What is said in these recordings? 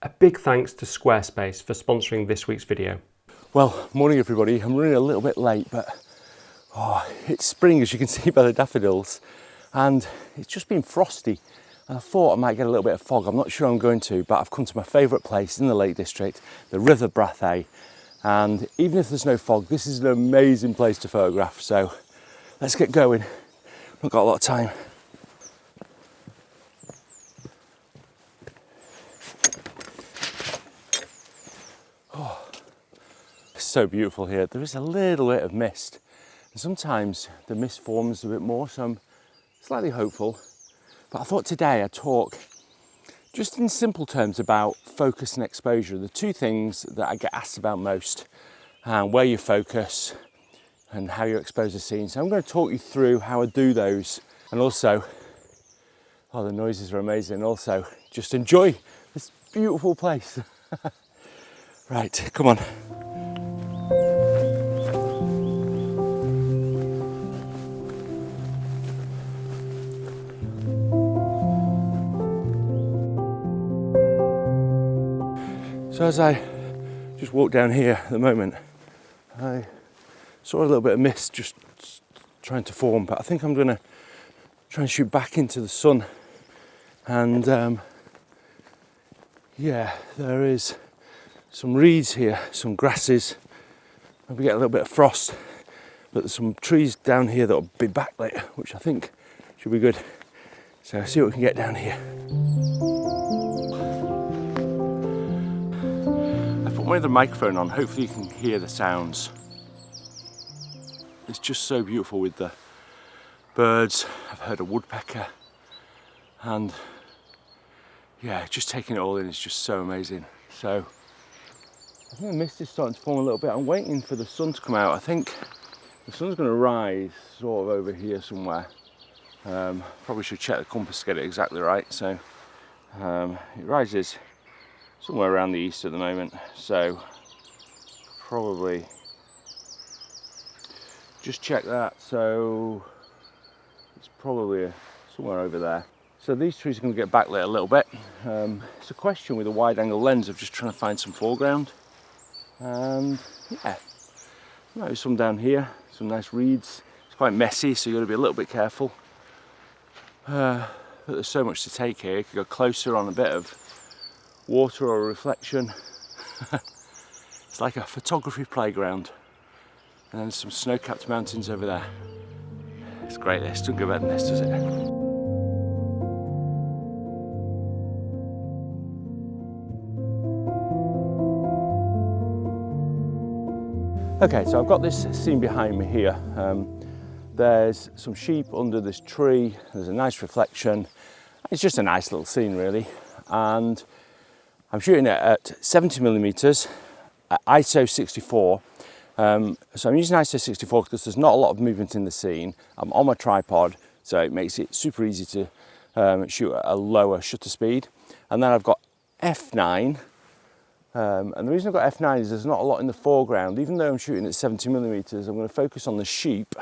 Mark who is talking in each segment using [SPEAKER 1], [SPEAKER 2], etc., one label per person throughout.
[SPEAKER 1] A big thanks to Squarespace for sponsoring this week's video.
[SPEAKER 2] Well, morning everybody. I'm running a little bit late, but it's spring, as you can see by the daffodils, and it's just been frosty. And I thought I might get a little bit of fog. I'm not sure I'm going to, but I've come to my favourite place in the Lake District, the River Brathay. And even if there's no fog, this is an amazing place to photograph. So let's get going. We've not got a lot of time. It's so beautiful here. There is a little bit of mist, and sometimes the mist forms a bit more, so I'm slightly hopeful. But I thought today I'd talk just in simple terms about focus and exposure, the two things that I get asked about most, and where you focus and how you expose a scene. So I'm going to talk you through how I do those, and also, the noises are amazing, and also just enjoy this beautiful place. Right, come on. So as I just walk down here at the moment, I saw a little bit of mist just trying to form, but I think I'm going to try and shoot back into the sun. And yeah, there is some reeds here, some grasses, maybe get a little bit of frost, but there's some trees down here that will be backlit, which I think should be good. So I'll see what we can get down here. With the microphone on, hopefully you can hear the sounds. It's just so beautiful with the birds. I've heard a woodpecker, and yeah, just taking it all in is just so amazing. So I think the mist is starting to form a little bit. I'm waiting for the sun to come out. I think the sun's going to rise sort of over here somewhere. Probably should check the compass to get it exactly right. So it rises somewhere around the east at the moment, so probably just check that. So it's probably somewhere over there. So these trees are going to get backlit a little bit. It's a question with a wide angle lens of just trying to find some foreground, and yeah, maybe some down here, some nice reeds. It's quite messy, so you've got to be a little bit careful, but there's so much to take here. You could go closer on a bit of water or a reflection. It's like a photography playground. And then some snow-capped mountains over there. It's great. This doesn't go better than this, does it? Okay, so I've got this scene behind me here. There's some sheep under this tree. There's a nice reflection. It's just a nice little scene, really. And I'm shooting it at 70mm at ISO 64. So I'm using ISO 64 because there's not a lot of movement in the scene. I'm on my tripod, so it makes it super easy to shoot at a lower shutter speed. And then I've got f9. And the reason I've got f9 is there's not a lot in the foreground. Even though I'm shooting at 70mm, I'm going to focus on the sheep.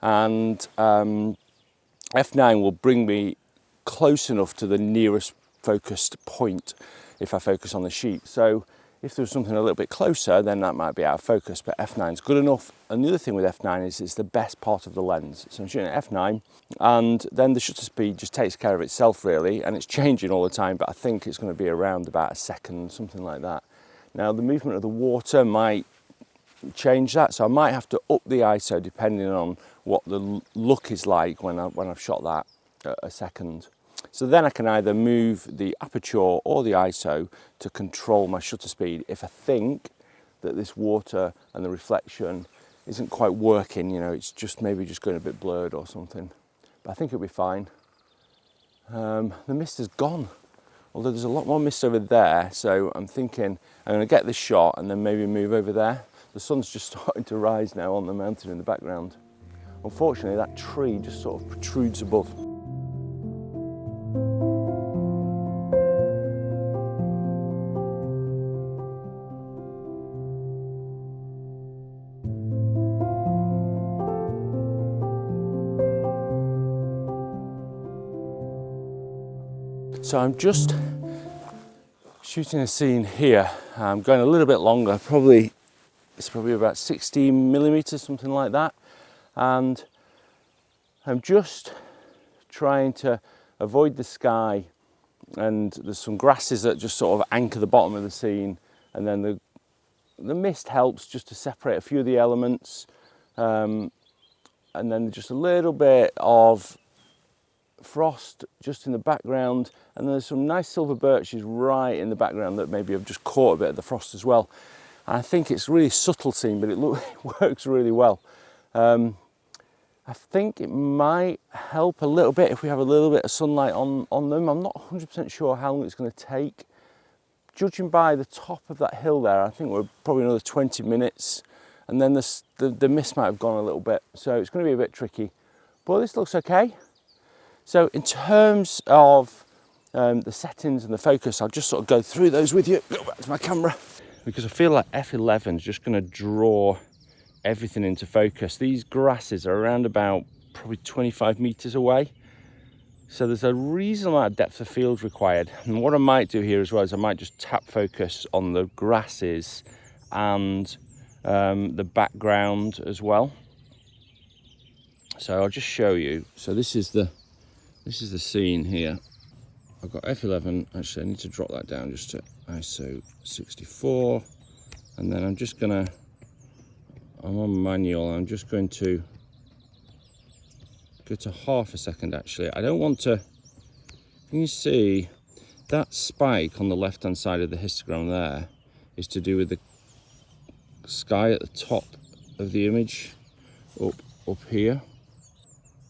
[SPEAKER 2] And f9 will bring me close enough to the nearest focused point if I focus on the sheep. So if there was something a little bit closer, then that might be out of focus, but f9 is good enough. And the other thing with f9 is it's the best part of the lens. So I'm shooting at f9, and then the shutter speed just takes care of itself, really, and it's changing all the time, but I think it's going to be around about a second, something like that. Now the movement of the water might change that, so I might have to up the ISO depending on what the look is like when I've shot that at a second. So then I can either move the aperture or the ISO to control my shutter speed if I think that this water and the reflection isn't quite working, you know, it's just maybe just going a bit blurred or something. But I think it'll be fine. The mist is gone, although there's a lot more mist over there, so I'm thinking I'm going to get this shot and then maybe move over there. The sun's just starting to rise now on the mountain in the background. Unfortunately, that tree just sort of protrudes above. So I'm just shooting a scene here. I'm going a little bit longer, it's probably about 16 millimeters, something like that. And I'm just trying to avoid the sky, and there's some grasses that just sort of anchor the bottom of the scene, and then the mist helps just to separate a few of the elements, and then just a little bit of frost just in the background, and there's some nice silver birches right in the background that maybe have just caught a bit of the frost as well. And I think it's a really subtle scene, but it works really well. I think it might help a little bit if we have a little bit of sunlight on them. I'm not 100% sure how long it's going to take. Judging by the top of that hill there, I think we're probably another 20 minutes, and then the mist might have gone a little bit, so it's going to be a bit tricky. But this looks okay. So in terms of the settings and the focus, I'll just sort of go through those with you. Go back to my camera. Because I feel like f11 is just going to draw everything into focus. These grasses are around about probably 25 meters away. So there's a reasonable amount of depth of field required. And what I might do here as well is I might just tap focus on the grasses and the background as well. So I'll just show you. So this is the scene here. I've got f11. Actually, I need to drop that down just to ISO 64, and then I'm on manual. I'm just going to go to half a second. Actually, I don't want to. Can you see that spike on the left hand side of the histogram there is to do with the sky at the top of the image up here.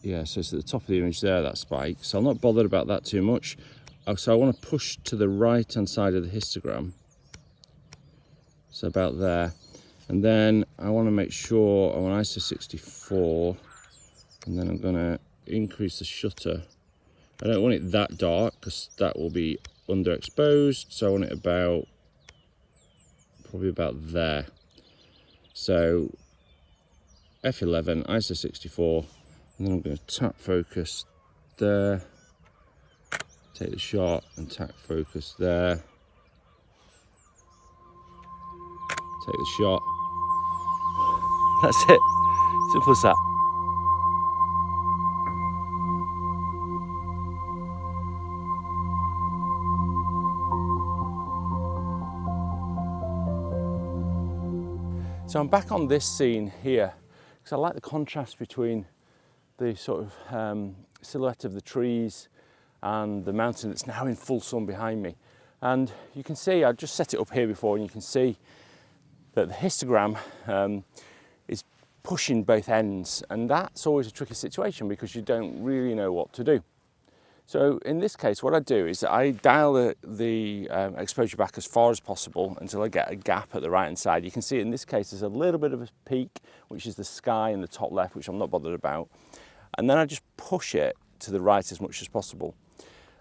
[SPEAKER 2] Yeah, so it's at the top of the image there, that spike. So I'm not bothered about that too much. So I want to push to the right hand side of the histogram. So about there. And then I want to make sure I want ISO 64. And then I'm going to increase the shutter. I don't want it that dark because that will be underexposed. So I want it probably about there. So f11, ISO 64. And then I'm going to tap focus there. Take the shot and tap focus there. Take the shot. That's it. Simple as that. So I'm back on this scene here because I like the contrast between the sort of silhouette of the trees and the mountain that's now in full sun behind me. And you can see, I've just set it up here before, and you can see that the histogram is pushing both ends, and that's always a tricky situation because you don't really know what to do. So in this case, what I do is I dial the exposure back as far as possible until I get a gap at the right hand side. You can see in this case there's a little bit of a peak, which is the sky in the top left, which I'm not bothered about. And then I just push it to the right as much as possible.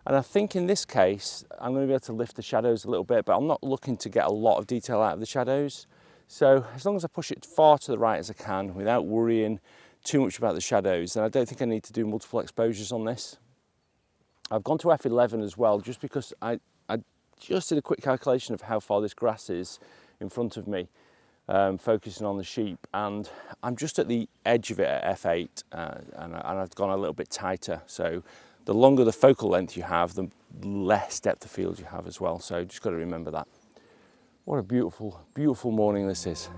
[SPEAKER 2] And I think in this case, I'm going to be able to lift the shadows a little bit, but I'm not looking to get a lot of detail out of the shadows. So as long as I push it far to the right as I can without worrying too much about the shadows, then I don't think I need to do multiple exposures on this. I've gone to f11 as well, just because I just did a quick calculation of how far this grass is in front of me, focusing on the sheep, and I'm just at the edge of it at f8, and I've gone a little bit tighter. So the longer the focal length you have, the less depth of field you have as well. So just got to remember that. What a beautiful, beautiful morning this is.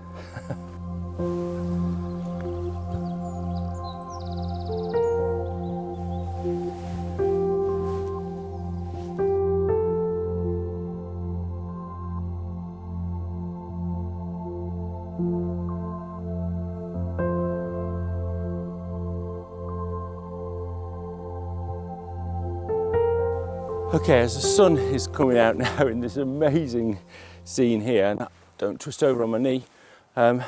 [SPEAKER 2] Okay, as the sun is coming out now in this amazing scene here, and don't twist over on my knee, there's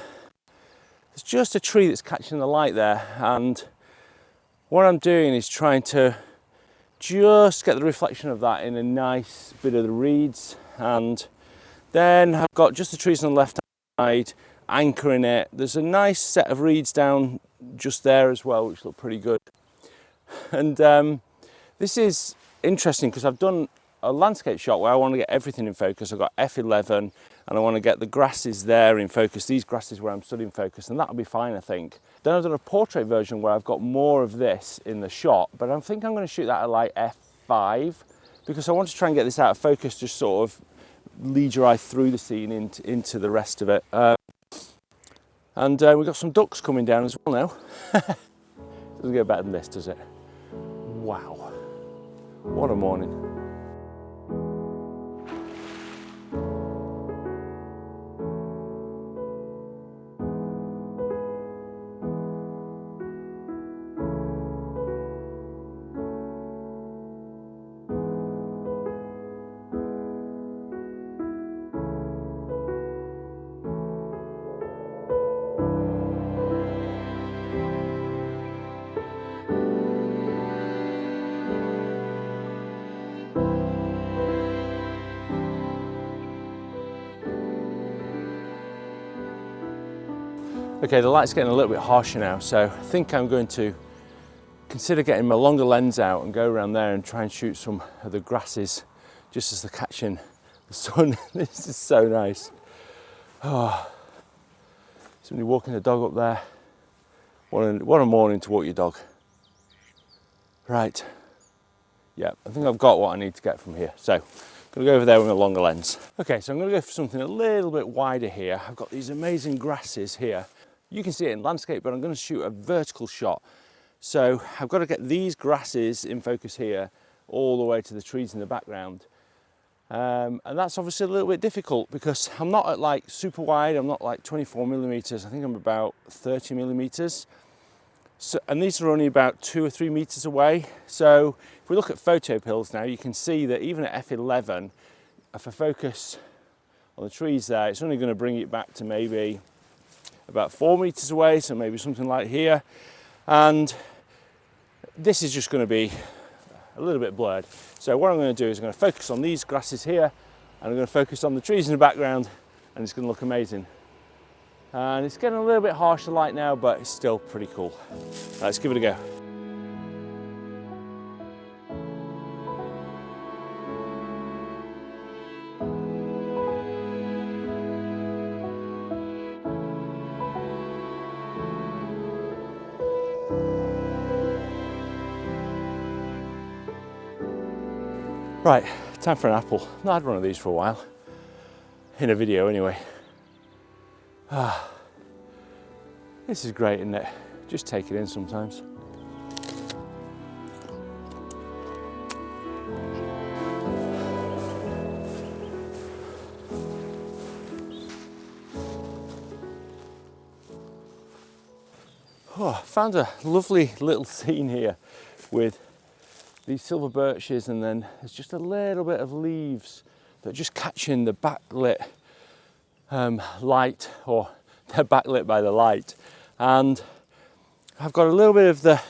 [SPEAKER 2] just a tree that's catching the light there, and what I'm doing is trying to just get the reflection of that in a nice bit of the reeds, and then I've got just the trees on the left side anchoring it. There's a nice set of reeds down just there as well, which look pretty good. And this is interesting because I've done a landscape shot where I want to get everything in focus. I've got f11 and I want to get the grasses there in focus, these grasses where I'm stood in focus, and that'll be fine, I think. Then I've done a portrait version where I've got more of this in the shot, but I think I'm going to shoot that at like f5 because I want to try and get this out of focus, just sort of lead your eye through the scene into the rest of it. And we've got some ducks coming down as well now. Doesn't get better than this, does it? Wow, what a morning. Okay, the light's getting a little bit harsher now, so I think I'm going to consider getting my longer lens out and go around there and try and shoot some of the grasses just as they're catching the sun. This is so nice. Oh, somebody walking the dog up there. What a morning to walk your dog. Right, yeah, I think I've got what I need to get from here. So, I'm going to go over there with a longer lens. Okay, so I'm going to go for something a little bit wider here. I've got these amazing grasses here. You can see it in landscape, but I'm going to shoot a vertical shot. So I've got to get these grasses in focus here all the way to the trees in the background. And that's obviously a little bit difficult because I'm not at like super wide, I'm not like 24 millimeters, I think I'm about 30 millimeters. So, and these are only about 2 or 3 meters away. So if we look at photo pills now, you can see that even at f11, if I focus on the trees there, it's only going to bring it back to maybe about 4 meters away, so maybe something like here. And this is just going to be a little bit blurred. So what I'm going to do is I'm going to focus on these grasses here, and I'm going to focus on the trees in the background, and it's going to look amazing. And it's getting a little bit harsher light now, but it's still pretty cool. Let's give it a go. Right, time for an apple. Not had one of these for a while. In a video anyway. This is great, isn't it? Just take it in sometimes. Found a lovely little scene here with these silver birches, and then there's just a little bit of leaves that are just catching the backlit light, or they're backlit by the light. And I've got a little bit of the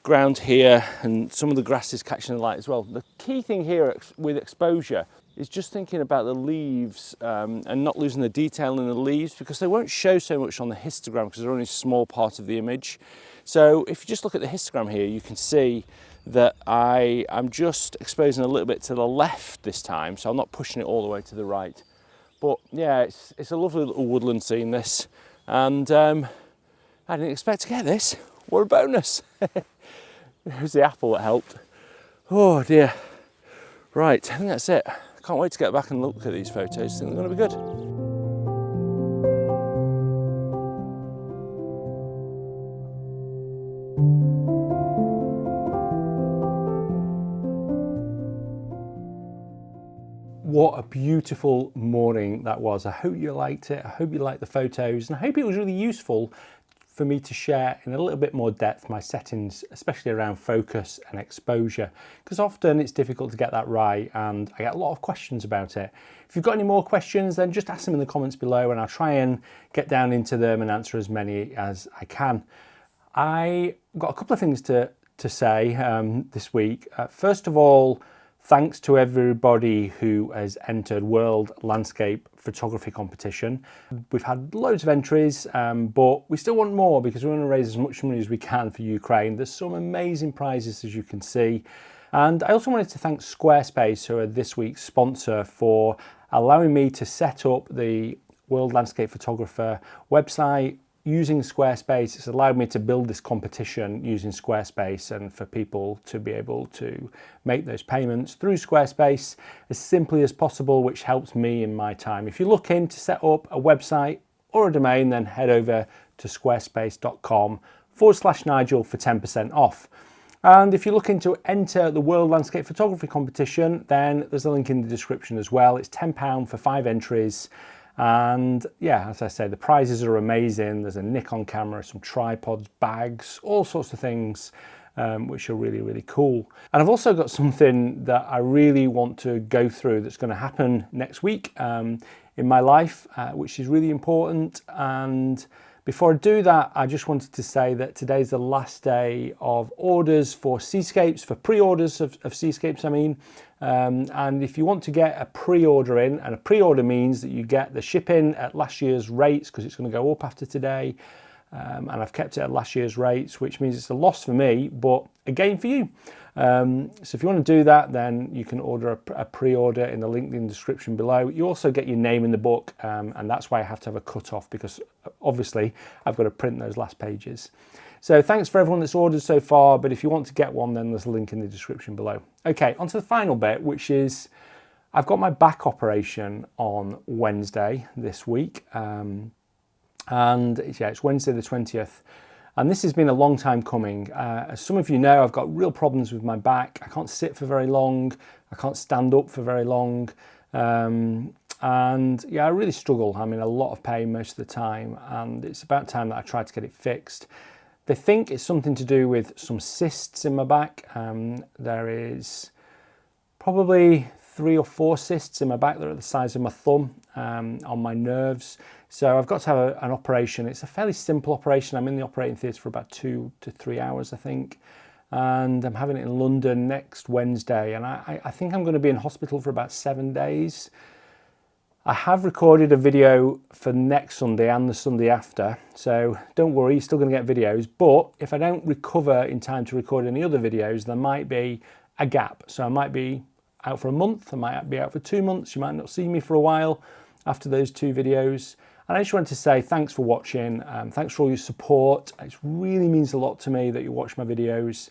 [SPEAKER 2] ground here and some of the grasses catching the light as well. The key thing here with exposure is just thinking about the leaves and not losing the detail in the leaves, because they won't show so much on the histogram because they're only a small part of the image. So if you just look at the histogram here, you can see that I'm just exposing a little bit to the left this time, so I'm not pushing it all the way to the right. But yeah, it's a lovely little woodland scene, this, and I didn't expect to get this. What a bonus. It was the apple that helped. Oh dear. Right, I think that's it. Can't wait to get back and look at these photos. I think they're going to be good.
[SPEAKER 1] What a beautiful morning that was. I hope you liked it. I hope you liked the photos, and I hope it was really useful for me to share in a little bit more depth my settings, especially around focus and exposure, because often it's difficult to get that right and I get a lot of questions about it. If you've got any more questions, then just ask them in the comments below and I'll try and get down into them and answer as many as I can. I got a couple of things to say this week. First of all, thanks to everybody who has entered World Landscape Photography Competition. We've had loads of entries, but we still want more because we want to raise as much money as we can for Ukraine. There's some amazing prizes, as you can see. And I also wanted to thank Squarespace, who are this week's sponsor, for allowing me to set up the World Landscape Photographer website using Squarespace. It's allowed me to build this competition using Squarespace and for people to be able to make those payments through Squarespace as simply as possible, which helps me in my time. If you're looking to set up a website or a domain, then head over to squarespace.com/Nigel for 10% off. And if you're looking to enter the World Landscape Photography competition, then there's a link in the description as well. It's £10 for 5 entries. And yeah, as I say, the prizes are amazing. There's a Nikon camera, some tripods, bags, all sorts of things, which are really, really cool. And I've also got something that I really want to go through that's going to happen next week in my life, which is really important. And before I do that, I just wanted to say that today's the last day of orders for Seascapes, for pre-orders of Seascapes, I mean. And if you want to get a pre-order in, and a pre-order means that you get the shipping at last year's rates, because it's going to go up after today. And I've kept it at last year's rates, which means it's a loss for me, but a gain for you. So if you want to do that, then you can order a pre-order in the link in the description below. You also get your name in the book, and that's why I have to have a cut-off, because obviously I've got to print those last pages. So thanks for everyone that's ordered so far, but if you want to get one, then there's a link in the description below. Okay, on to the final bit, which is I've got my back operation on Wednesday this week. And yeah, it's Wednesday the 20th. And this has been a long time coming. As some of you know, I've got real problems with my back. I can't sit for very long. I can't stand up for very long. And yeah, I really struggle. I'm in a lot of pain most of the time. And it's about time that I try to get it fixed. They think it's something to do with some cysts in my back. There is probably 3 or 4 cysts in my back that are the size of my thumb on my nerves. So I've got to have an operation. It's a fairly simple operation. I'm in the operating theatre for about 2 to 3 hours, I think. And I'm having it in London next Wednesday. And I think I'm going to be in hospital for about 7 days. I have recorded a video for next Sunday and the Sunday after. So don't worry, you're still going to get videos. But if I don't recover in time to record any other videos, there might be a gap. So I might be out for a month. I might be out for 2 months. You might not see me for a while after those 2 videos. And I just wanted to say thanks for watching. Thanks for all your support. It really means a lot to me that you watch my videos.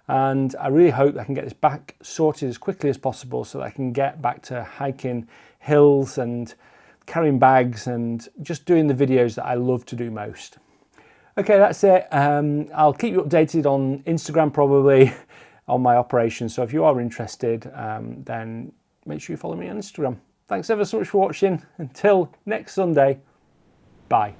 [SPEAKER 1] And I really hope I can get this back sorted as quickly as possible so that I can get back to hiking hills and carrying bags and just doing the videos that I love to do most. Okay, that's it. I'll keep you updated on Instagram probably on my operation. So if you are interested, then make sure you follow me on Instagram. Thanks ever so much for watching. Until next Sunday, bye.